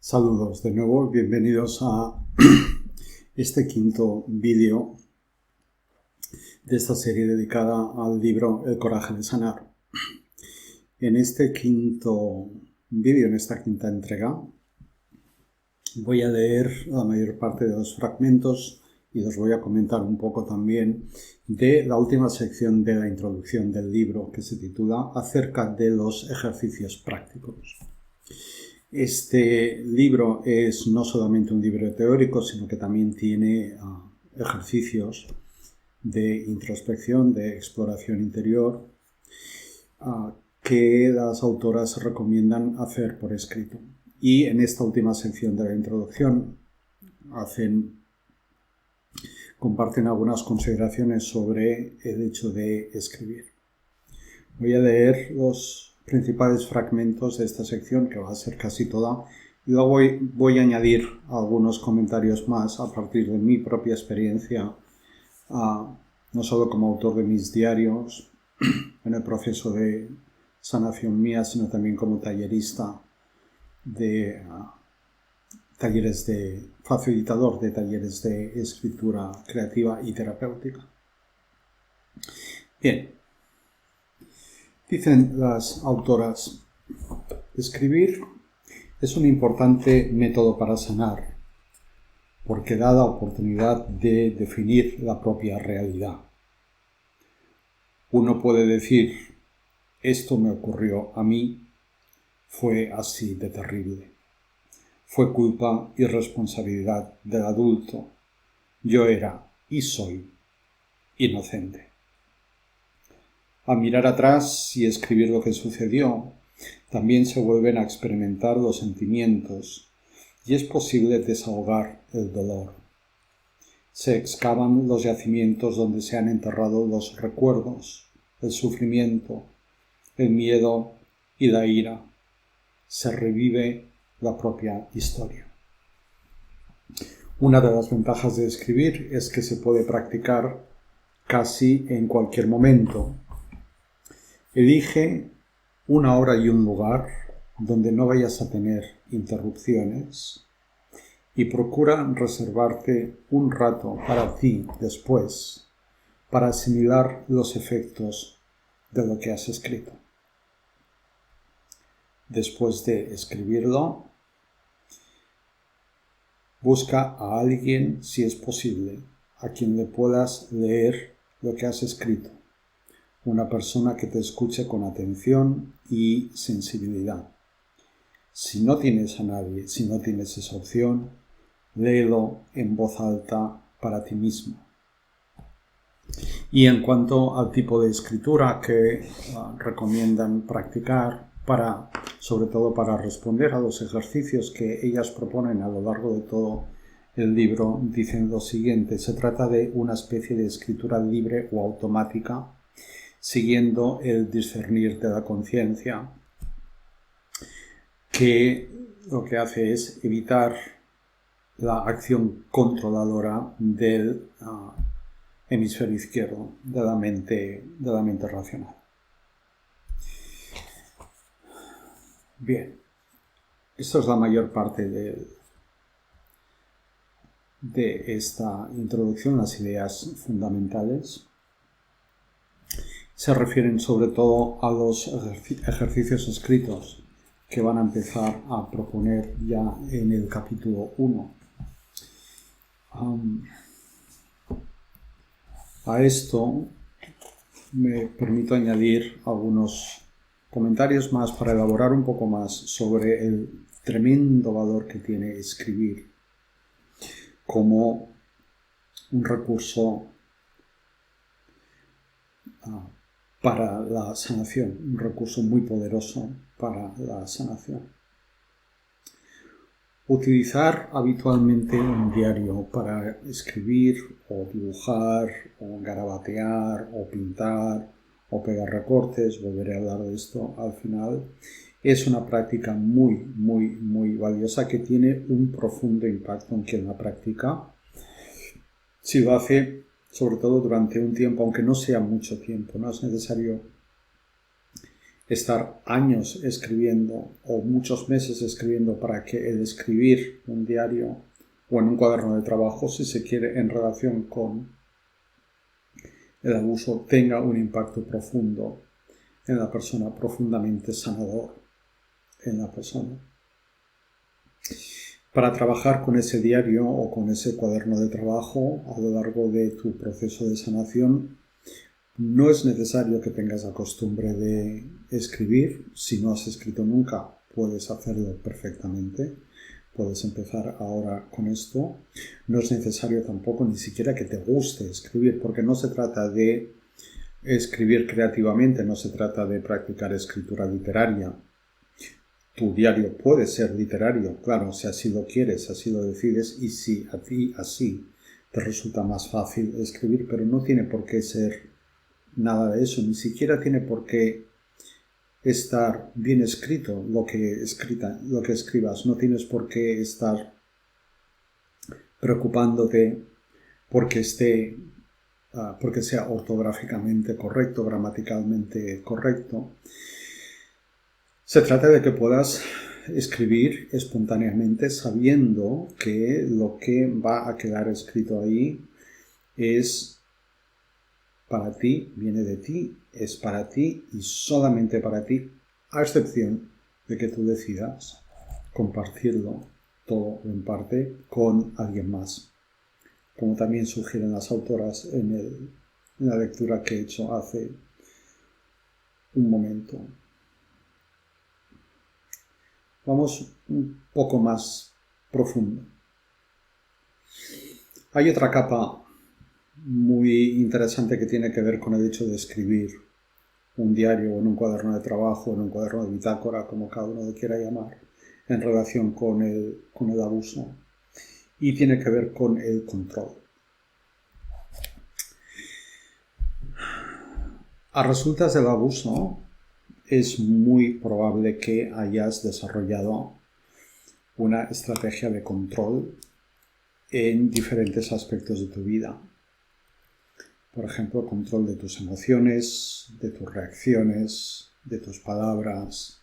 Saludos de nuevo, bienvenidos a este quinto vídeo de esta serie dedicada al libro El coraje de sanar. En este quinto vídeo, en esta quinta entrega, voy a leer la mayor parte de los fragmentos y os voy a comentar un poco también de la última sección de la introducción del libro, que se titula Acerca de los ejercicios prácticos. Este libro es no solamente un libro teórico, sino que también tiene ejercicios de introspección, de exploración interior, que las autoras recomiendan hacer por escrito. Y en esta última sección de la introducción comparten algunas consideraciones sobre el hecho de escribir. Voy a leer los principales fragmentos de esta sección, que va a ser casi toda, y luego voy a añadir algunos comentarios más a partir de mi propia experiencia, no solo como autor de mis diarios en el proceso de sanación mía, sino también como tallerista de facilitador de talleres de escritura creativa y terapéutica. Bien. Dicen las autoras, escribir es un importante método para sanar, porque da la oportunidad de definir la propia realidad. Uno puede decir, esto me ocurrió a mí, fue así de terrible. Fue culpa y responsabilidad del adulto. Yo era y soy inocente. A mirar atrás y escribir lo que sucedió, también se vuelven a experimentar los sentimientos y es posible desahogar el dolor. Se excavan los yacimientos donde se han enterrado los recuerdos, el sufrimiento, el miedo y la ira. Se revive la propia historia. Una de las ventajas de escribir es que se puede practicar casi en cualquier momento. Elige una hora y un lugar donde no vayas a tener interrupciones y procura reservarte un rato para ti después para asimilar los efectos de lo que has escrito. Después de escribirlo, busca a alguien, si es posible, a quien le puedas leer lo que has escrito. Una persona que te escuche con atención y sensibilidad. Si no tienes a nadie, si no tienes esa opción, léelo en voz alta para ti mismo. Y en cuanto al tipo de escritura que recomiendan practicar, sobre todo para responder a los ejercicios que ellas proponen a lo largo de todo el libro, dicen lo siguiente: se trata de una especie de escritura libre o automática, siguiendo el discernir de la conciencia, que lo que hace es evitar la acción controladora del hemisferio izquierdo de la mente racional. Bien, esto es la mayor parte de esta introducción, las ideas fundamentales. Se refieren sobre todo a los ejercicios escritos que van a empezar a proponer ya en el capítulo 1. A esto me permito añadir algunos comentarios más para elaborar un poco más sobre el tremendo valor que tiene escribir como un recurso para la sanación, un recurso muy poderoso para la sanación. Utilizar habitualmente un diario para escribir o dibujar o garabatear o pintar o pegar recortes, volveré a hablar de esto al final, es una práctica muy, muy, muy valiosa que tiene un profundo impacto en quien la practica. Si lo hace sobre todo durante un tiempo, aunque no sea mucho tiempo, no es necesario estar años escribiendo o muchos meses escribiendo para que el escribir un diario o en un cuaderno de trabajo, si se quiere, en relación con el abuso, tenga un impacto profundo en la persona, profundamente sanador en la persona. Para trabajar con ese diario o con ese cuaderno de trabajo a lo largo de tu proceso de sanación, no es necesario que tengas la costumbre de escribir. Si no has escrito nunca, puedes hacerlo perfectamente. Puedes empezar ahora con esto. No es necesario tampoco ni siquiera que te guste escribir, porque no se trata de escribir creativamente, no se trata de practicar escritura literaria. Tu diario puede ser literario, claro, si así lo quieres, así lo decides, y si a ti así te resulta más fácil escribir, pero no tiene por qué ser nada de eso, ni siquiera tiene por qué estar bien escrito lo que escribas. No tienes por qué estar preocupándote porque sea ortográficamente correcto, gramaticalmente correcto. Se trata de que puedas escribir espontáneamente sabiendo que lo que va a quedar escrito ahí es para ti, viene de ti, es para ti y solamente para ti, a excepción de que tú decidas compartirlo todo o en parte con alguien más, como también sugieren las autoras en la lectura que he hecho hace un momento. Vamos un poco más profundo. Hay otra capa muy interesante que tiene que ver con el hecho de escribir un diario o en un cuaderno de trabajo o en un cuaderno de bitácora, como cada uno lo quiera llamar, en relación con el abuso, y tiene que ver con el control. A resultas del abuso es muy probable que hayas desarrollado una estrategia de control en diferentes aspectos de tu vida. Por ejemplo, control de tus emociones, de tus reacciones, de tus palabras,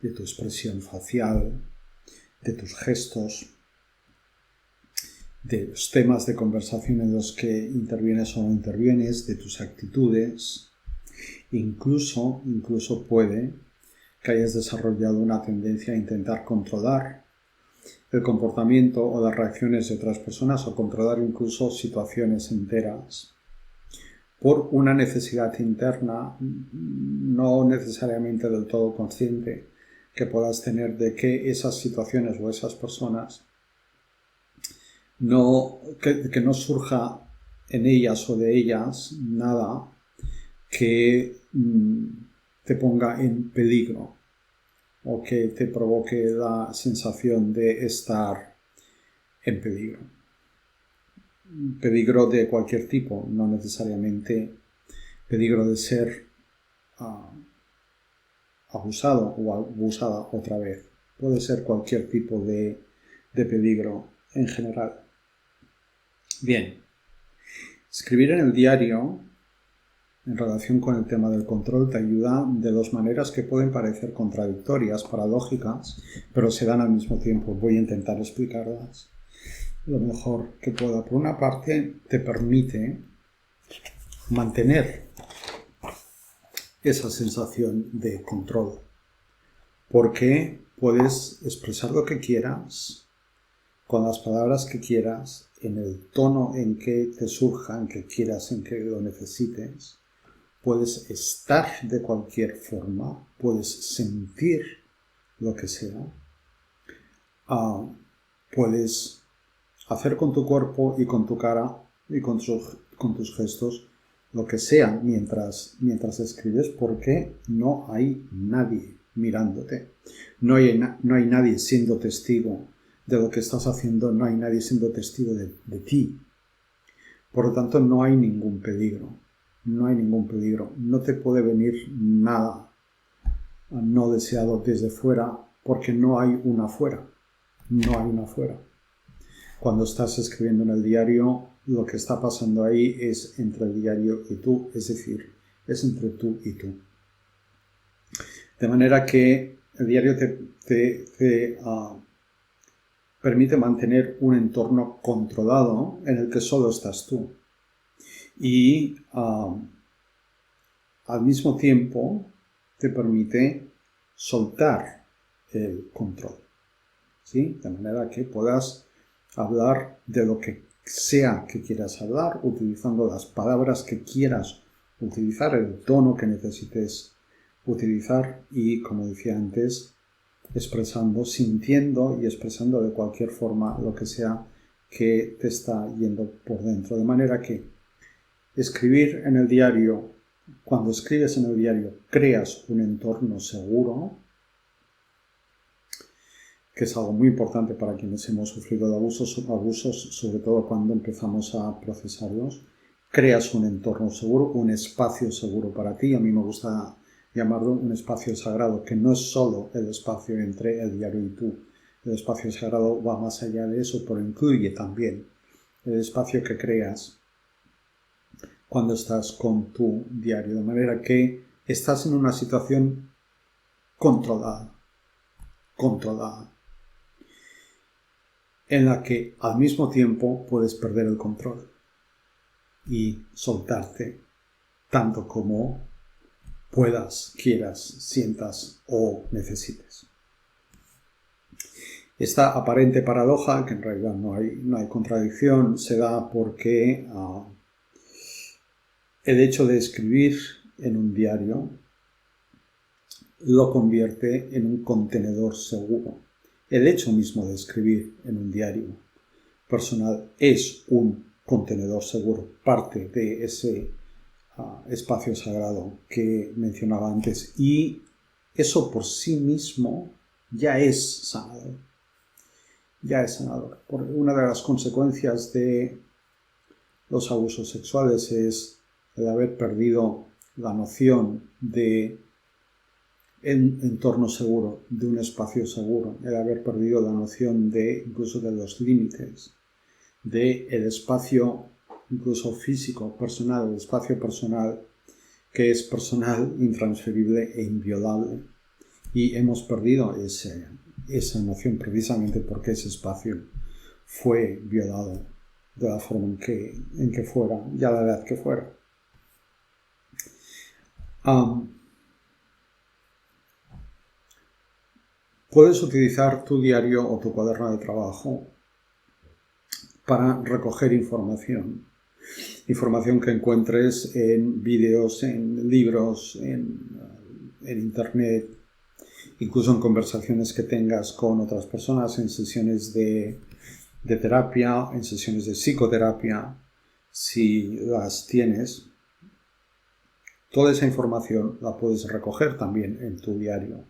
de tu expresión facial, de tus gestos, de los temas de conversación en los que intervienes o no intervienes, de tus actitudes. Incluso puede que hayas desarrollado una tendencia a intentar controlar el comportamiento o las reacciones de otras personas o controlar incluso situaciones enteras por una necesidad interna, no necesariamente del todo consciente, que puedas tener de que esas situaciones o esas personas que no surja en ellas o de ellas nada que te ponga en peligro o que te provoque la sensación de estar en peligro. Peligro de cualquier tipo, no necesariamente peligro de ser abusado o abusada otra vez. Puede ser cualquier tipo de peligro en general. Bien, escribir en el diario en relación con el tema del control te ayuda de dos maneras que pueden parecer contradictorias, paradójicas, pero se dan al mismo tiempo. Voy a intentar explicarlas lo mejor que pueda. Por una parte, te permite mantener esa sensación de control, porque puedes expresar lo que quieras, con las palabras que quieras, en el tono en que te surja, en que quieras, en que lo necesites. Puedes estar de cualquier forma, puedes sentir lo que sea, puedes hacer con tu cuerpo y con tu cara y con tus gestos lo que sea mientras escribes, porque no hay nadie mirándote, no hay nadie siendo testigo de lo que estás haciendo, no hay nadie siendo testigo de ti. Por lo tanto, no hay ningún peligro. No te puede venir nada no deseado desde fuera, porque no hay una afuera. Cuando estás escribiendo en el diario, lo que está pasando ahí es entre el diario y tú, es decir, es entre tú y tú. De manera que el diario te permite mantener un entorno controlado en el que solo estás tú. Y al mismo tiempo te permite soltar el control, ¿sí? De manera que puedas hablar de lo que sea que quieras hablar, utilizando las palabras que quieras utilizar, el tono que necesites utilizar y, como decía antes, expresando, sintiendo y expresando de cualquier forma lo que sea que te está yendo por dentro. De manera que escribir en el diario, cuando escribes en el diario, creas un entorno seguro, que es algo muy importante para quienes hemos sufrido de abusos, sobre todo cuando empezamos a procesarlos. Creas un entorno seguro, un espacio seguro para ti. A mí me gusta llamarlo un espacio sagrado, que no es solo el espacio entre el diario y tú. El espacio sagrado va más allá de eso, pero incluye también el espacio que creas cuando estás con tu diario, de manera que estás en una situación controlada, en la que al mismo tiempo puedes perder el control y soltarte tanto como puedas, quieras, sientas o necesites. Esta aparente paradoja, que en realidad no hay contradicción, se da porque el hecho de escribir en un diario lo convierte en un contenedor seguro. El hecho mismo de escribir en un diario personal es un contenedor seguro, parte de ese espacio sagrado que mencionaba antes, y eso por sí mismo ya es sanador. Ya es sanador. Una de las consecuencias de los abusos sexuales es el haber perdido la noción de un entorno seguro, de un espacio seguro, el haber perdido la noción de incluso de los límites, de el espacio incluso físico, personal, el espacio personal que es personal, intransferible e inviolable. Y hemos perdido esa noción precisamente porque ese espacio fue violado de la forma en que fuera, y a la edad que fuera. Puedes utilizar tu diario o tu cuaderno de trabajo para recoger información que encuentres en vídeos, en libros, en internet, incluso en conversaciones que tengas con otras personas, en sesiones de terapia, en sesiones de psicoterapia, si las tienes. Toda esa información la puedes recoger también en tu diario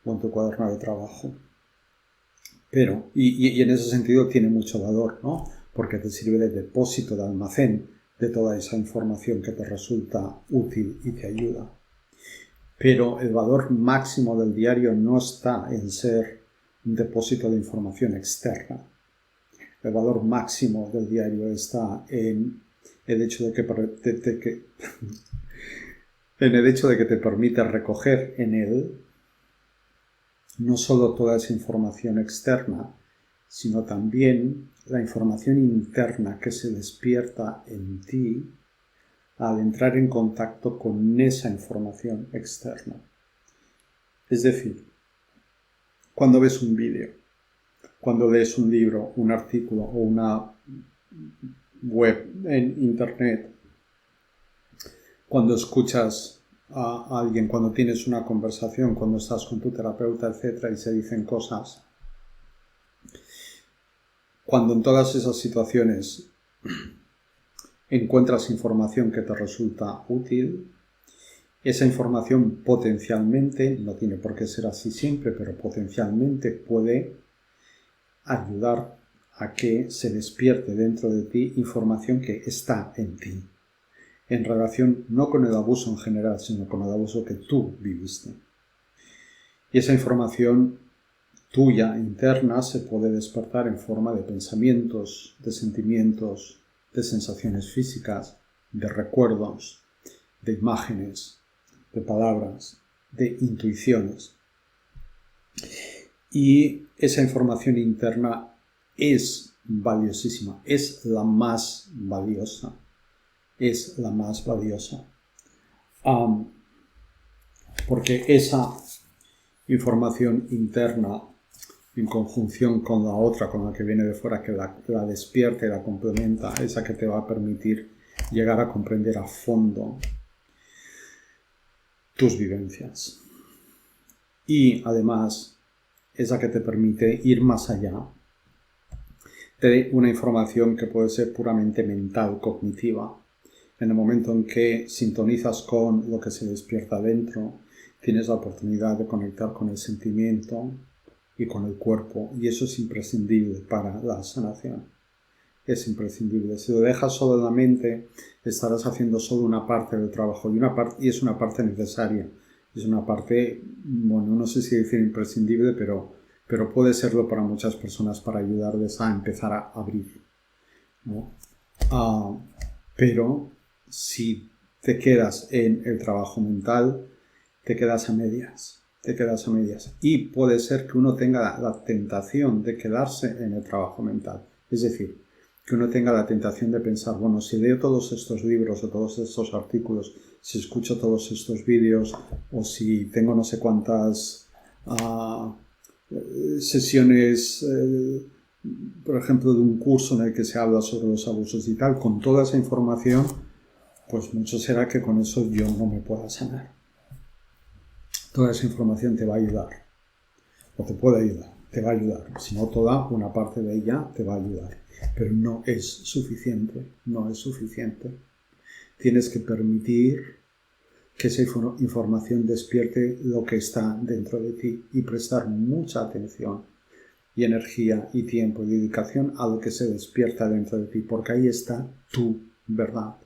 o en tu cuaderno de trabajo. Pero, y en ese sentido tiene mucho valor, ¿no? Porque te sirve de depósito, de almacén de toda esa información que te resulta útil y te ayuda. Pero el valor máximo del diario no está en ser un depósito de información externa. El valor máximo del diario está en el hecho de que te permite recoger en él no solo toda esa información externa, sino también la información interna que se despierta en ti al entrar en contacto con esa información externa. Es decir, cuando ves un vídeo, cuando lees un libro, un artículo o una web en internet, cuando escuchas a alguien, cuando tienes una conversación, cuando estás con tu terapeuta, etc., y se dicen cosas, cuando en todas esas situaciones encuentras información que te resulta útil, esa información potencialmente, no tiene por qué ser así siempre, pero potencialmente puede ayudar a que se despierte dentro de ti información que está en ti, en relación no con el abuso en general, sino con el abuso que tú viviste. Y esa información tuya interna se puede despertar en forma de pensamientos, de sentimientos, de sensaciones físicas, de recuerdos, de imágenes, de palabras, de intuiciones. Y esa información interna es valiosísima, es la más valiosa, es la más valiosa. Porque esa información interna, en conjunción con la otra, con la que viene de fuera, que la despierta y la complementa, esa que te va a permitir llegar a comprender a fondo tus vivencias. Y además, esa que te permite ir más allá de una información que puede ser puramente mental, cognitiva. En el momento en que sintonizas con lo que se despierta dentro, tienes la oportunidad de conectar con el sentimiento y con el cuerpo, y eso es imprescindible para la sanación. Es imprescindible. Si lo dejas solo en la mente, estarás haciendo solo una parte del trabajo, y es una parte necesaria. Es una parte, bueno, no sé si decir imprescindible, pero puede serlo para muchas personas para ayudarles a empezar a abrir, ¿no? Pero si te quedas en el trabajo mental, te quedas a medias. Y puede ser que uno tenga la tentación de quedarse en el trabajo mental. Es decir, que uno tenga la tentación de pensar, bueno, si leo todos estos libros o todos estos artículos, si escucho todos estos vídeos o si tengo no sé cuántas sesiones, por ejemplo, de un curso en el que se habla sobre los abusos y tal, con toda esa información, pues mucho será que con eso yo no me pueda sanar. Toda esa información te va a ayudar, o te puede ayudar, te va a ayudar. Si no toda, una parte de ella te va a ayudar. Pero no es suficiente, no es suficiente. Tienes que permitir que esa información despierte lo que está dentro de ti y prestar mucha atención y energía y tiempo y dedicación a lo que se despierta dentro de ti, porque ahí está tu verdad,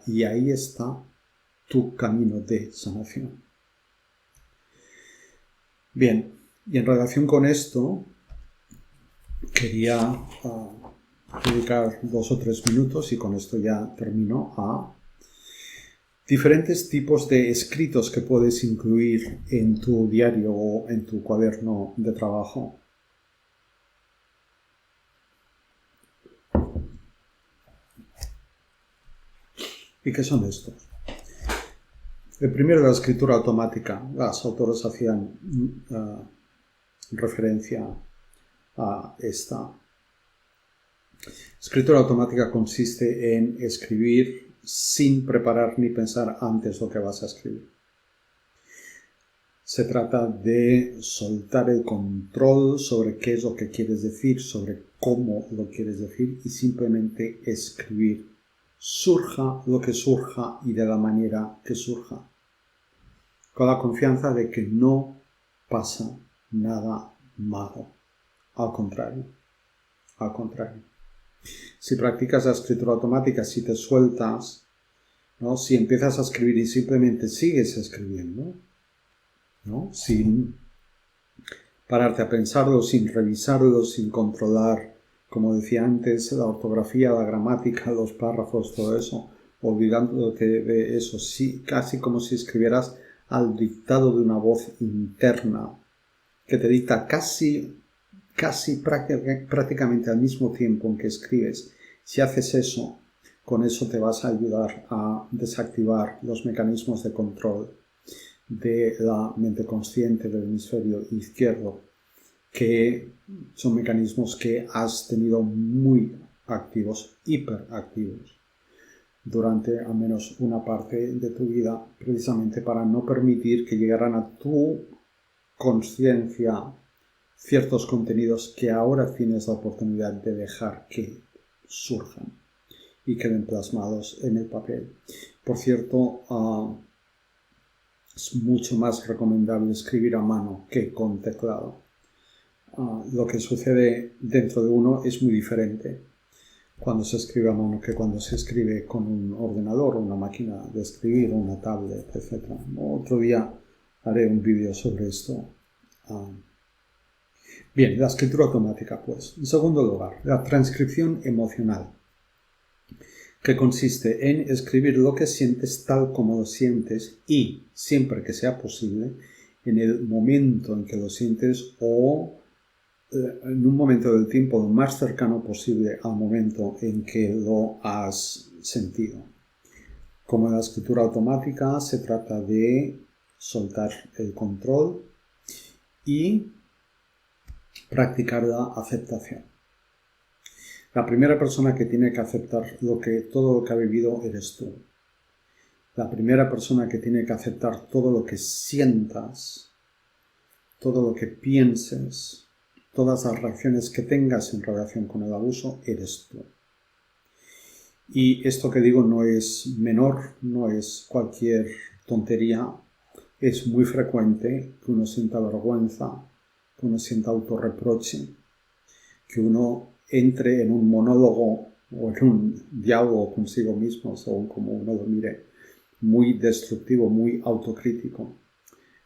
y ahí está tu camino de sanación. Bien, y en relación con esto, quería dedicar 2 o 3 minutos, y con esto ya termino, a diferentes tipos de escritos que puedes incluir en tu diario o en tu cuaderno de trabajo. ¿Y qué son estos? El primero, la escritura automática. Las autoras hacían referencia a esta. Escritura automática consiste en escribir sin preparar ni pensar antes lo que vas a escribir. Se trata de soltar el control sobre qué es lo que quieres decir, sobre cómo lo quieres decir, y simplemente escribir. Surja lo que surja y de la manera que surja. Con la confianza de que no pasa nada malo. Al contrario. Si practicas la escritura automática, si te sueltas, ¿no? Si empiezas a escribir y simplemente sigues escribiendo, ¿no? Sin pararte a pensarlo, sin revisarlo, sin controlar, como decía antes, la ortografía, la gramática, los párrafos, todo eso, olvidándote de eso, sí, casi como si escribieras al dictado de una voz interna que te dicta casi prácticamente al mismo tiempo en que escribes. Si haces eso, con eso te vas a ayudar a desactivar los mecanismos de control de la mente consciente del hemisferio izquierdo, que son mecanismos que has tenido muy activos, hiperactivos, durante al menos una parte de tu vida, precisamente para no permitir que llegaran a tu conciencia ciertos contenidos que ahora tienes la oportunidad de dejar que surjan y queden plasmados en el papel. Por cierto, es mucho más recomendable escribir a mano que con teclado. Lo que sucede dentro de uno es muy diferente cuando se escribe a mano que cuando se escribe con un ordenador o una máquina de escribir o una tablet, etc. Otro día haré un vídeo sobre esto. Bien, la escritura automática, pues. En segundo lugar, la transcripción emocional. que consiste en escribir lo que sientes tal como lo sientes y, siempre que sea posible, en el momento en que lo sientes o en un momento del tiempo lo más cercano posible al momento en que lo has sentido. Como en la escritura automática, se trata de soltar el control y practicar la aceptación. La primera persona que tiene que aceptar todo lo que ha vivido eres tú. La primera persona que tiene que aceptar todo lo que sientas, todo lo que pienses, todas las reacciones que tengas en relación con el abuso, eres tú. Y esto que digo no es menor, no es cualquier tontería. Es muy frecuente que uno sienta vergüenza, que uno sienta autorreproche, que uno entre en un monólogo o en un diálogo consigo mismo, según como uno lo mire, muy destructivo, muy autocrítico,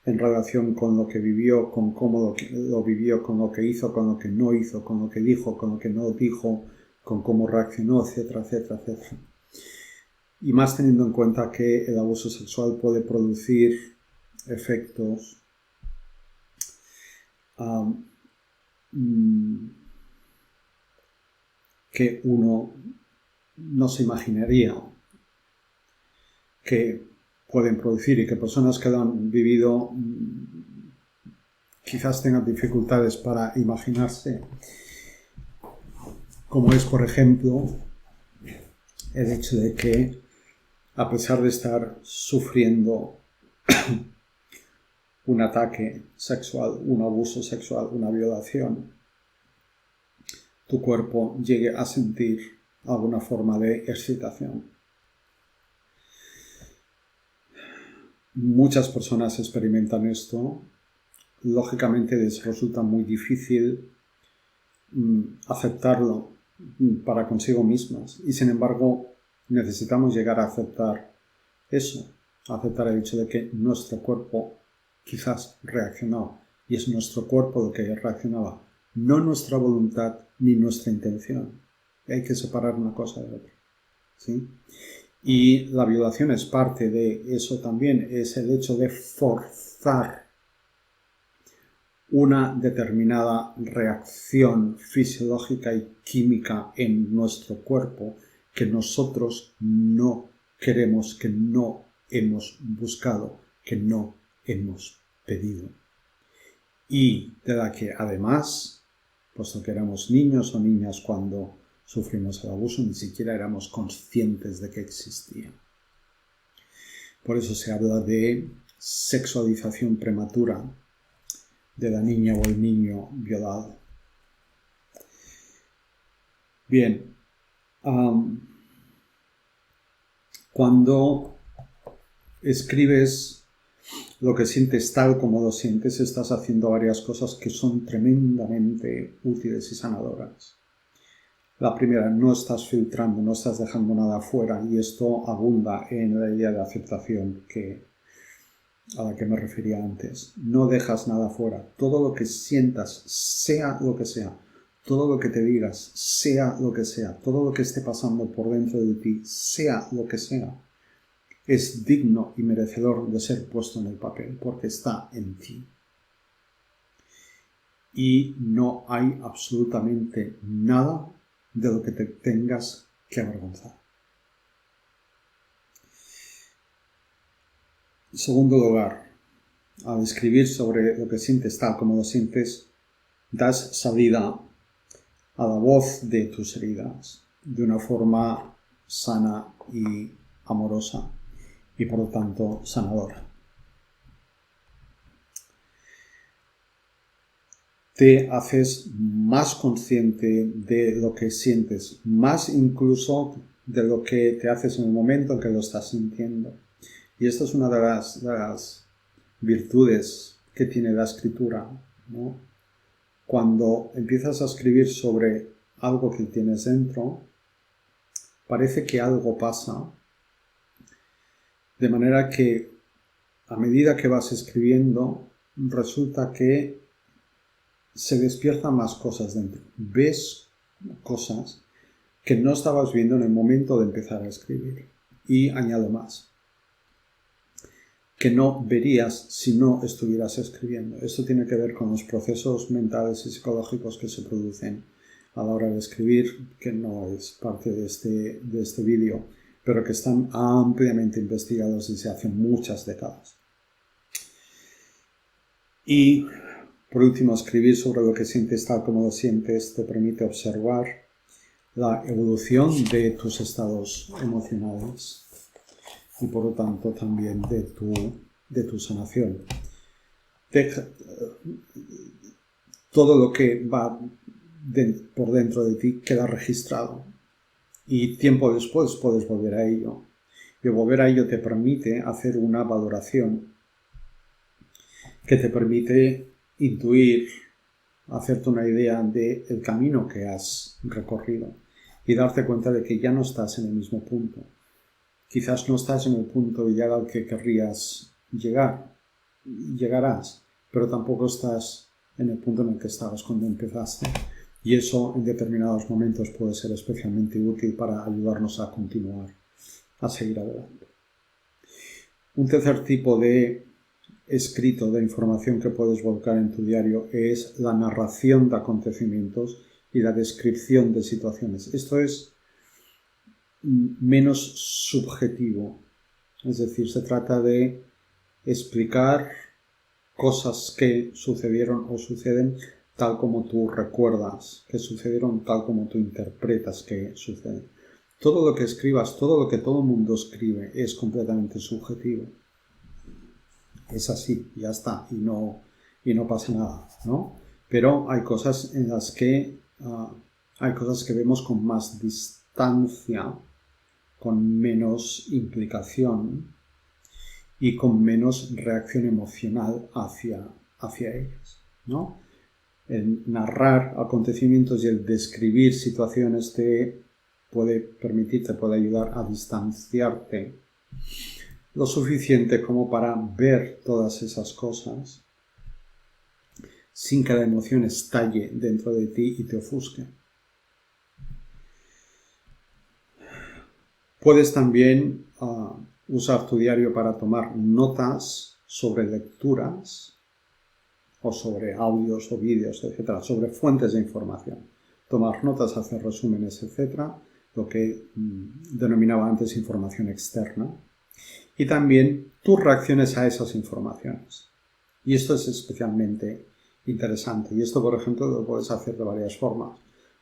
en relación con lo que vivió, con cómo lo vivió, con lo que hizo, con lo que no hizo, con lo que dijo, con lo que no dijo, con cómo reaccionó, etcétera, etcétera, etcétera. Y más teniendo en cuenta que el abuso sexual puede producir efectos que uno no se imaginaría que pueden producir y que personas que lo han vivido quizás tengan dificultades para imaginarse, como es, por ejemplo, el hecho de que, a pesar de estar sufriendo un ataque sexual, un abuso sexual, una violación, tu cuerpo llegue a sentir alguna forma de excitación. Muchas personas experimentan esto. Lógicamente les resulta muy difícil aceptarlo para consigo mismas. Y sin embargo, necesitamos llegar a aceptar eso, aceptar el hecho de que nuestro cuerpo quizás reaccionaba. Y es nuestro cuerpo lo que reaccionaba, no nuestra voluntad ni nuestra intención. Hay que separar una cosa de otra, ¿sí? Y la violación es parte de eso también, es el hecho de forzar una determinada reacción fisiológica y química en nuestro cuerpo que nosotros no queremos, que no hemos buscado, que no hemos pedido. Y de la que además, puesto que éramos niños o niñas cuando sufrimos el abuso, ni siquiera éramos conscientes de que existía. Por eso se habla de sexualización prematura de la niña o el niño violado. Bien, cuando escribes lo que sientes tal como lo sientes, estás haciendo varias cosas que son tremendamente útiles y sanadoras. La primera, no estás filtrando, no estás dejando nada fuera, y esto abunda en la idea de aceptación a la que me refería antes. No dejas nada fuera. Todo lo que sientas, sea lo que sea, todo lo que te digas, sea lo que sea, todo lo que esté pasando por dentro de ti, sea lo que sea, es digno y merecedor de ser puesto en el papel, porque está en ti. Y no hay absolutamente nada de lo que te tengas que avergonzar. En segundo lugar, al escribir sobre lo que sientes tal como lo sientes, das salida a la voz de tus heridas de una forma sana y amorosa y por lo tanto sanadora. Te haces más consciente de lo que sientes, más incluso de lo que te haces en el momento en que lo estás sintiendo. Y esta es una de las virtudes que tiene la escritura, ¿no? Cuando empiezas a escribir sobre algo que tienes dentro, parece que algo pasa, de manera que a medida que vas escribiendo, resulta que se despiertan más cosas dentro. Ves cosas que no estabas viendo en el momento de empezar a escribir. Y añado más, que no verías si no estuvieras escribiendo. Esto tiene que ver con los procesos mentales y psicológicos que se producen a la hora de escribir, que no es parte de este vídeo, pero que están ampliamente investigados desde hace muchas décadas. Y, por último, escribir sobre lo que sientes tal como lo sientes te permite observar la evolución de tus estados emocionales y, por lo tanto, también de tu sanación. Todo lo que va por dentro de ti queda registrado y tiempo después puedes volver a ello. Y volver a ello te permite hacer una valoración que te permite intuir, hacerte una idea del camino que has recorrido y darte cuenta de que ya no estás en el mismo punto. Quizás no estás en el punto ideal al que querrías llegarás, pero tampoco estás en el punto en el que estabas cuando empezaste. Y eso en determinados momentos puede ser especialmente útil para ayudarnos a continuar, a seguir adelante. Un tercer tipo de escrito, de información que puedes volcar en tu diario es la narración de acontecimientos y la descripción de situaciones. Esto es menos subjetivo, es decir, se trata de explicar cosas que sucedieron o suceden tal como tú recuerdas que sucedieron, tal como tú interpretas que suceden. Todo lo que escribas, todo lo que todo el mundo escribe es completamente subjetivo. Es así, ya está, y no pasa nada, ¿no? Pero hay cosas en las que vemos con más distancia, con menos implicación y con menos reacción emocional hacia ellas, ¿no? El narrar acontecimientos y el describir situaciones te puede ayudar a distanciarte lo suficiente como para ver todas esas cosas sin que la emoción estalle dentro de ti y te ofusque. Puedes también usar tu diario para tomar notas sobre lecturas o sobre audios o vídeos, etcétera, sobre fuentes de información. Tomar notas, hacer resúmenes, etcétera, lo que denominaba antes información externa. Y también tus reacciones a esas informaciones. Y esto es especialmente interesante. Y esto, por ejemplo, lo puedes hacer de varias formas.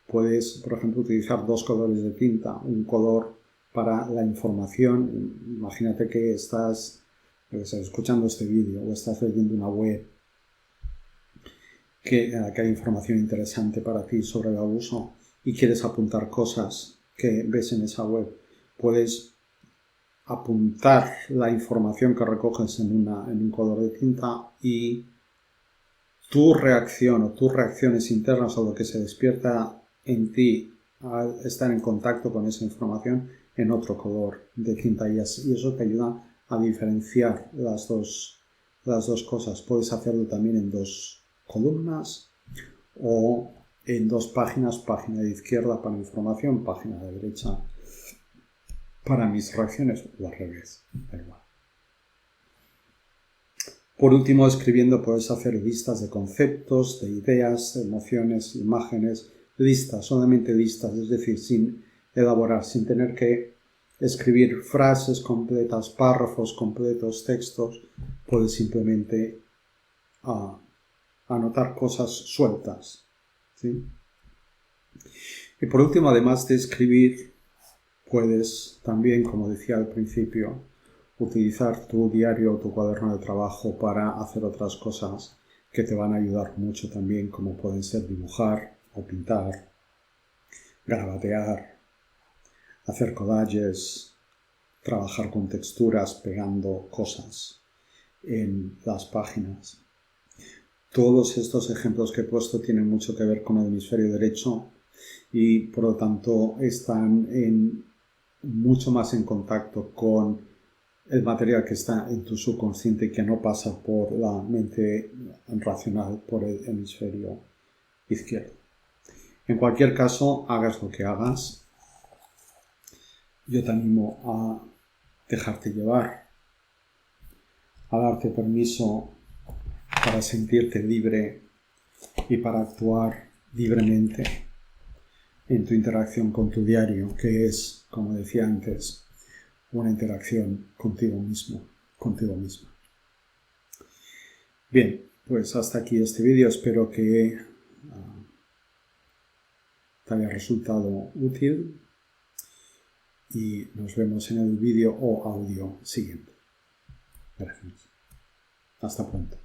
Puedes, por ejemplo, utilizar dos colores de tinta. Un color para la información. Imagínate que estás escuchando este vídeo o estás leyendo una web que hay información interesante para ti sobre el abuso y quieres apuntar cosas que ves en esa web. Puedes apuntar la información que recoges en un color de tinta y tu reacción o tus reacciones internas o lo que se despierta en ti al estar en contacto con esa información en otro color de tinta y eso te ayuda a diferenciar las dos cosas. Puedes hacerlo también en dos columnas o en dos páginas, página de izquierda para información, página de derecha para mis reacciones o al revés, da igual. Por último, escribiendo puedes hacer listas de conceptos, de ideas, de emociones, imágenes, listas, solamente listas, es decir, sin elaborar, sin tener que escribir frases completas, párrafos completos, textos, puedes simplemente anotar cosas sueltas, ¿sí? Y por último, además de escribir, puedes también, como decía al principio, utilizar tu diario o tu cuaderno de trabajo para hacer otras cosas que te van a ayudar mucho también, como pueden ser dibujar o pintar, garabatear, hacer collages, trabajar con texturas, pegando cosas en las páginas. Todos estos ejemplos que he puesto tienen mucho que ver con el hemisferio derecho y por lo tanto están mucho más en contacto con el material que está en tu subconsciente y que no pasa por la mente racional, por el hemisferio izquierdo. En cualquier caso, hagas lo que hagas, yo te animo a dejarte llevar, a darte permiso para sentirte libre y para actuar libremente en tu interacción con tu diario, que es, como decía antes, una interacción contigo mismo, contigo misma. Bien, pues hasta aquí este vídeo. Espero que te haya resultado útil y nos vemos en el vídeo o audio siguiente. Gracias. Hasta pronto.